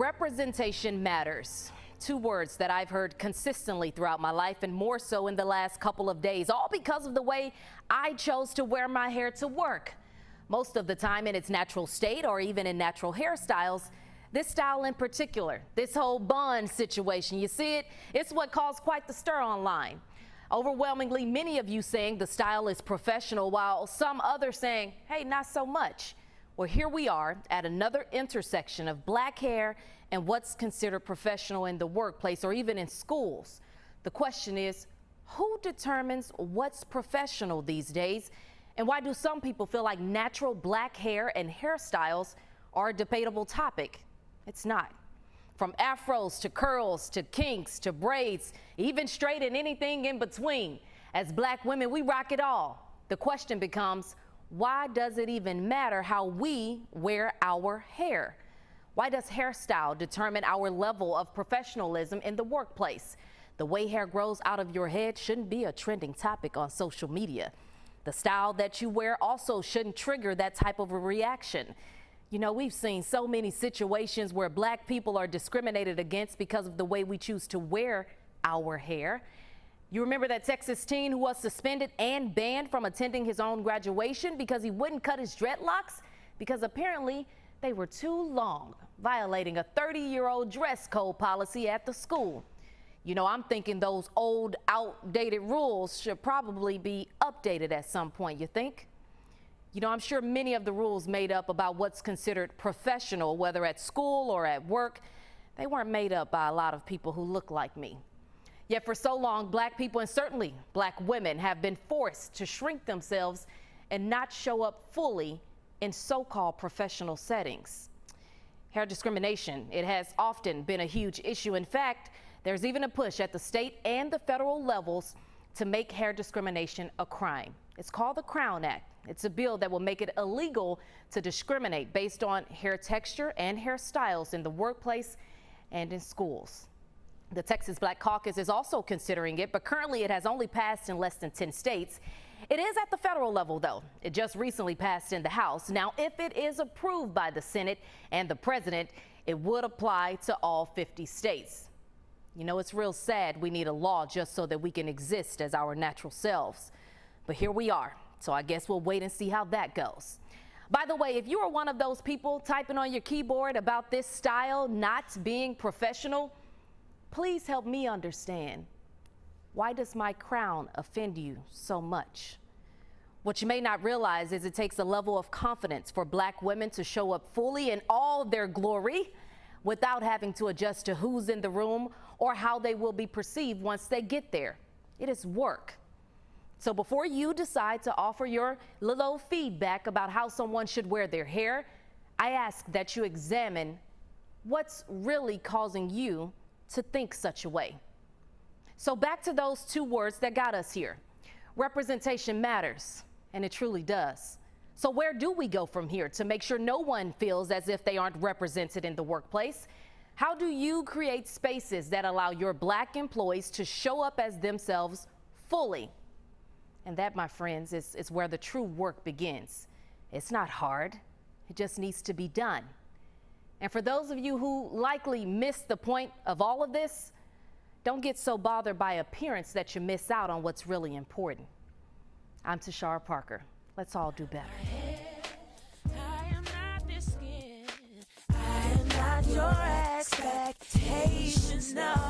Representation matters. Two words that I've heard consistently throughout my life, and more so in the last couple of days, all because of the way I chose to wear my hair to work. Most of the time in its natural state or even in natural hairstyles. This style in particular, this whole bun situation, you see it? It's what caused quite the stir online. Overwhelmingly, many of you saying the style is professional, while some others saying, hey, not so much. Well, here we are at another intersection of black hair and what's considered professional in the workplace or even in schools. The question is, who determines what's professional these days? And why do some people feel like natural black hair and hairstyles are a debatable topic? It's not. From afros to curls to kinks to braids, even straight and anything in between. As black women, we rock it all. The question becomes, why does it even matter how we wear our hair? Why does hairstyle determine our level of professionalism in the workplace? The way hair grows out of your head shouldn't be a trending topic on social media. The style that you wear also shouldn't trigger that type of a reaction. You know, we've seen so many situations where black people are discriminated against because of the way we choose to wear our hair. You remember that Texas teen who was suspended and banned from attending his own graduation because he wouldn't cut his dreadlocks because apparently they were too long, violating a 30-year-old dress code policy at the school. You know, I'm thinking those old, outdated rules should probably be updated at some point, you think? You know, I'm sure many of the rules made up about what's considered professional, whether at school or at work, they weren't made up by a lot of people who look like me. Yet for so long, black people and certainly black women have been forced to shrink themselves and not show up fully in so-called professional settings. Hair discrimination, it has often been a huge issue. In fact, there's even a push at the state and the federal levels to make hair discrimination a crime. It's called the Crown Act. It's a bill that will make it illegal to discriminate based on hair texture and hairstyles in the workplace and in schools. The Texas Black Caucus is also considering it, but currently it has only passed in less than 10 states. It is at the federal level, though. It just recently passed in the House. Now, if it is approved by the Senate and the president, it would apply to all 50 states. You know, it's real sad we need a law just so that we can exist as our natural selves. But here we are, so I guess we'll wait and see how that goes. By the way, if you are one of those people typing on your keyboard about this style not being professional, please help me understand. Why does my crown offend you so much? What you may not realize is it takes a level of confidence for black women to show up fully in all their glory without having to adjust to who's in the room or how they will be perceived once they get there. It is work. So before you decide to offer your little feedback about how someone should wear their hair, I ask that you examine what's really causing you to think such a way. So back to those two words that got us here. Representation matters, and it truly does. So where do we go from here to make sure no one feels as if they aren't represented in the workplace? How do you create spaces that allow your black employees to show up as themselves fully? And that, my friends, is where the true work begins. It's not hard. It just needs to be done. And for those of you who likely missed the point of all of this, don't get so bothered by appearance that you miss out on what's really important. I'm Tashara Parker. Let's all do better. I am not this skin. I am not your expectations, no.